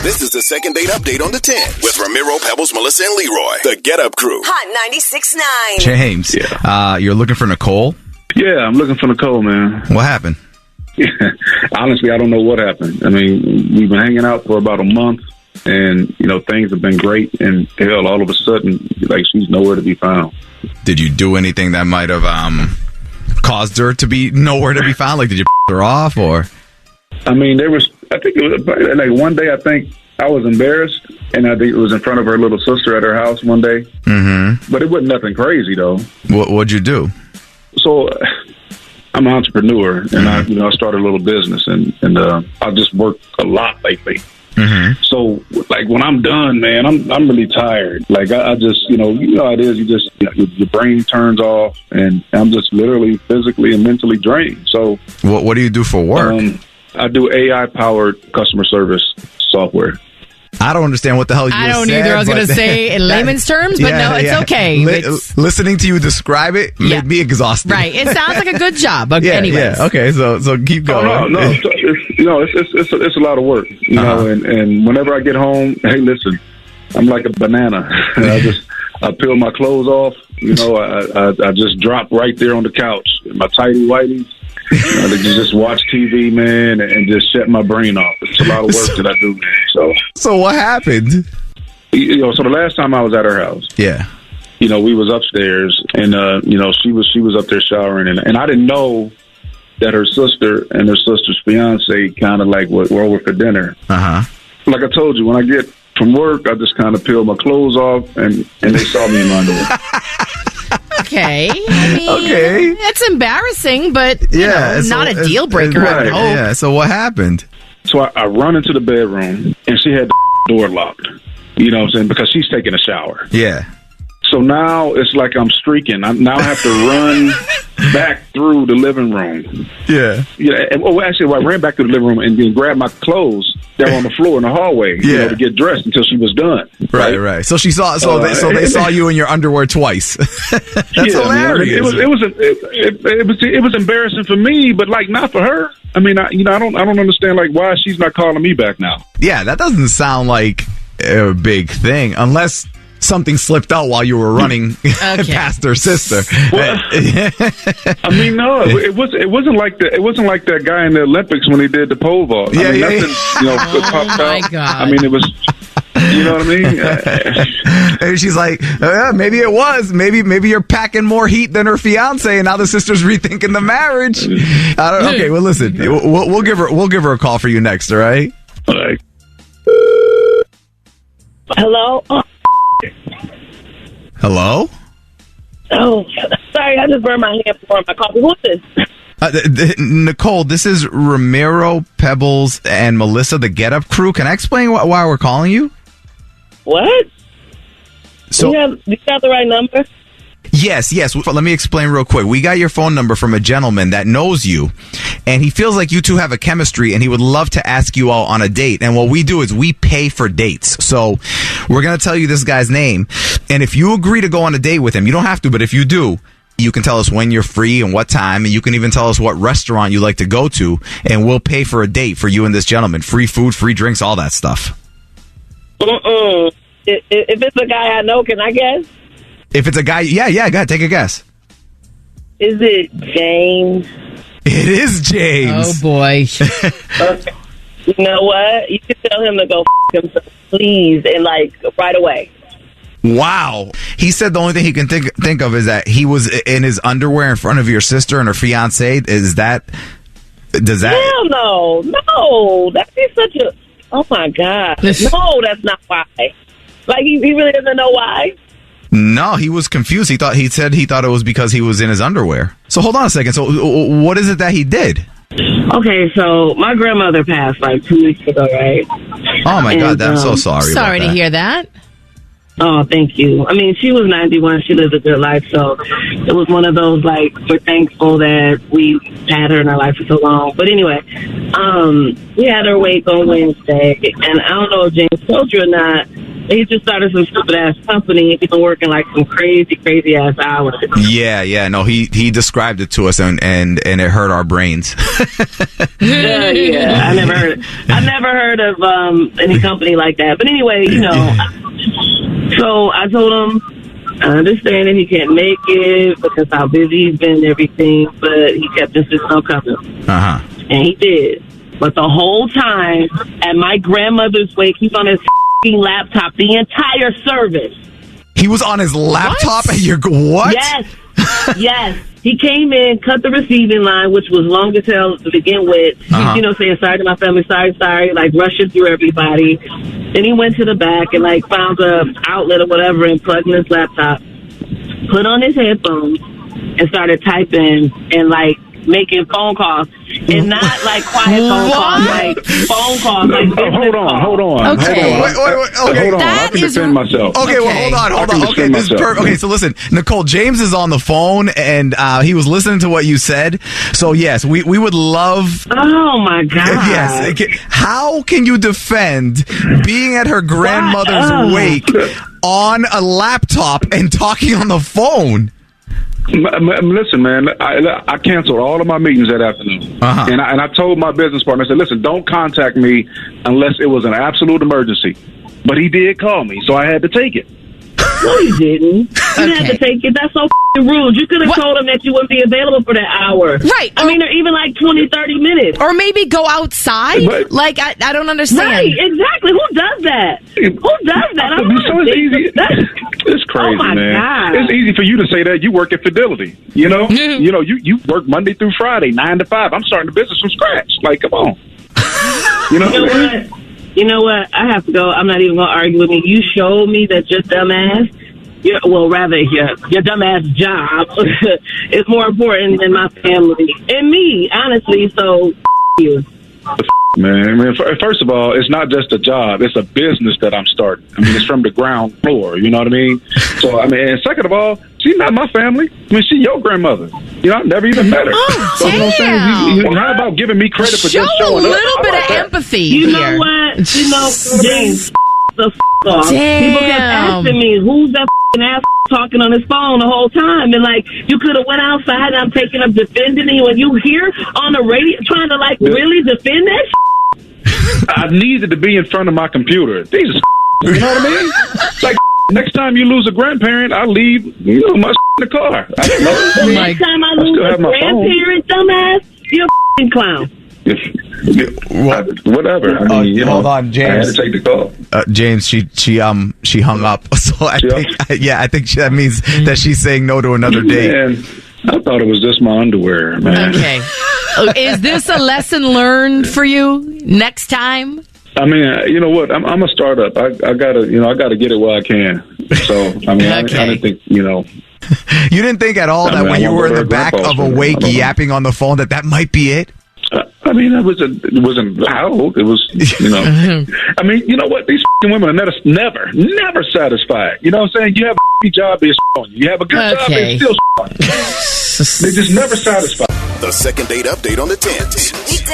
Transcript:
This is the second date update on the 10 with Ramiro, Pebbles, Melissa, and Leroy. The Get Up Crew. Hot 96.9. James, you're looking for Nicole? Yeah, I'm looking for Nicole, man. What happened? Honestly, I don't know what happened. I mean, we've been hanging out for about a month, and, you know, things have been great, and hell, all of a sudden, like, she's nowhere to be found. Did you do anything that might have caused her to be nowhere to be found? Like, did you her off, or? I mean, I think it was, like, one day, I think I was embarrassed, and I think it was in front of her little sister at her house one day. Mm-hmm. But it wasn't nothing crazy, though. What'd you do? So, I'm an entrepreneur, and I started a little business, and I just worked a lot lately. Mm-hmm. So, like, when I'm done, man, I'm really tired. Like, I just, you know how it is. You just, your brain turns off, and I'm just literally physically and mentally drained. So, what do you do for work? I do AI-powered customer service software. I don't understand what the hell you said. I don't either. I was going to say in layman's terms, but no, it's okay. Listening to you describe it made me exhausted. Right. It sounds like a good job. But anyways. Yeah. Okay. So keep going. No. It's a lot of work, you know. And whenever I get home, hey, listen, I'm like a banana. I peel my clothes off. You know, I just drop right there on the couch in my tighty whities. To just watch TV, man, and just shut my brain off. It's a lot of work that I do, man. So what happened? So the last time I was at her house, we was upstairs, and she was up there showering, and I didn't know that her sister and her sister's fiance kind of like were over for dinner. Like I told you, when I get from work, I just kind of peel my clothes off, and they saw me in my underwear. Okay. I mean, it's embarrassing, but not a deal breaker, I would hope. Yeah, so what happened? So I run into the bedroom, and she had the door locked. You know what I'm saying? Because she's taking a shower. Yeah. So now it's like I'm streaking. I now have to run back through the living room. Yeah. Actually, I ran back to the living room and then grabbed my clothes that were on the floor in the hallway, to get dressed until she was done. Right. So she saw. So they saw you in your underwear twice. That's hilarious. It was embarrassing for me, but like not for her. I mean, I don't understand like why she's not calling me back now. Yeah, that doesn't sound like a big thing unless something slipped out while you were running past her sister. Well, I mean, no, it wasn't like that guy in the Olympics when he did the pole vault. Nothing popped out. My God. I mean, it was. You know what I mean? And she's like, maybe it was. Maybe you're packing more heat than her fiance, and now the sister's rethinking the marriage. I don't. Okay, well, listen, we'll give her a call for you next. All right. All right. Hello. Hello? Oh, sorry, I just burned my hand pouring my coffee. Who's this? Nicole, this is Ramiro, Pebbles, and Melissa, the Get Up Crew. Can I explain why we're calling you? What? So, you got the right number? Yes. Let me explain real quick. We got your phone number from a gentleman that knows you, and he feels like you two have a chemistry, and he would love to ask you out on a date. And what we do is we pay for dates. So we're going to tell you this guy's name, and if you agree to go on a date with him, you don't have to, but if you do, you can tell us when you're free and what time, and you can even tell us what restaurant you like to go to, and we'll pay for a date for you and this gentleman. Free food, free drinks, all that stuff. If it's a guy I know, can I guess? If it's a guy, go ahead, take a guess. Is it James? It is James. Oh, boy. Okay. You know what? You can tell him to go himself, please, and, like, right away. Wow. He said the only thing he can think of is that he was in his underwear in front of your sister and her fiance. Does that... Hell no. No. That'd be such a... Oh, my God. No, that's not why. Like, he really doesn't know why? No, he was confused. He thought it was because he was in his underwear. So hold on a second. So what is it that he did? Okay, so my grandmother passed like 2 weeks ago, right? Oh my God, I'm so sorry. Sorry to hear that. Oh, thank you. I mean, she was 91. She lived a good life, so it was one of those, like, we're thankful that we had her in our life for so long. But anyway, we had her wake on Wednesday, and I don't know if James told you or not, he just started some stupid ass company. He's been working like some crazy ass hours. Yeah. No, he described it to us, and it hurt our brains. Yeah. I never heard of any company like that. But anyway, so I told him, I understand that he can't make it because how busy he's been and everything, but he kept insisting on coming. And he did. But the whole time, at my grandmother's wake, he's on his laptop the entire service. He was on his laptop at your... What? Yes. He came in, cut the receiving line, which was long as hell to begin with. Saying sorry to my family, sorry, like rushing through everybody. Then he went to the back and like found a outlet or whatever and plugged in his laptop, put on his headphones, and started typing and like making phone calls. And not like quiet phone calls, like phone calls. Like hold on. Okay. Wait. Okay. Hold on. I can defend myself. Okay, well, hold on. Okay, this is perfect. Okay, so listen, Nicole, James is on the phone, and he was listening to what you said. So, yes, we would love... Oh, my God. Yes. How can you defend being at her grandmother's wake on a laptop and talking on the phone? Listen, man, I canceled all of my meetings that afternoon. And I told my business partner, I said, listen, don't contact me unless it was an absolute emergency. But he did call me, so I had to take it. No, you didn't. You had to take it. That's so rude. You could have told him that you wouldn't be available for that hour. Right. I mean, or even like 20, 30 minutes. Or maybe go outside. Like, I don't understand. Right, exactly. Who does that? So it's easy. It's crazy, God. man. It's easy for you to say that. You work at Fidelity. You work Monday through Friday, 9 to 5. I'm starting the business from scratch. Like, come on. You know what? I have to go. I'm not even going to argue with me. You showed me that your dumbass, your dumbass job is more important than my family and me, honestly. So, you. Man, first of all, it's not just a job. It's a business that I'm starting. I mean, it's from the ground floor. You know what I mean? So, I mean, and second of all, she's not my family. I mean, she's your grandmother. I've never even met her. Oh, so, you know what I'm saying? How about giving me credit for just showing a little up? bit of empathy You here. know what? James, the off. Damn. People kept asking me, who's that ass talking on his phone the whole time? And like, you could have went outside and I'm taking up defending you, and you here on the radio trying to like really defend that I needed to be in front of my computer. Jesus, you know what I mean? Like, next time you lose a grandparent, I leave, my in the car. I don't know. Next time I lose a grandparent, dumbass, you're a clown. Whatever. I mean, hold on, James. I had to take the call. James, she hung up. So I think that means that she's saying no to another date. Man, I thought it was just my underwear, man. Okay. Is this a lesson learned for you next time? I mean, you know what? I'm a startup. I gotta get it where I can. So I mean, I didn't think, You didn't think at all that when you were in the back of a wake yapping on the phone that might be it? I mean, it wasn't loud. It was, I mean, you know what? These women are never satisfied. You know what I'm saying? You have a job, they're on you. You have a good job, they're still on you. They just never satisfied. The second date update on the 10th.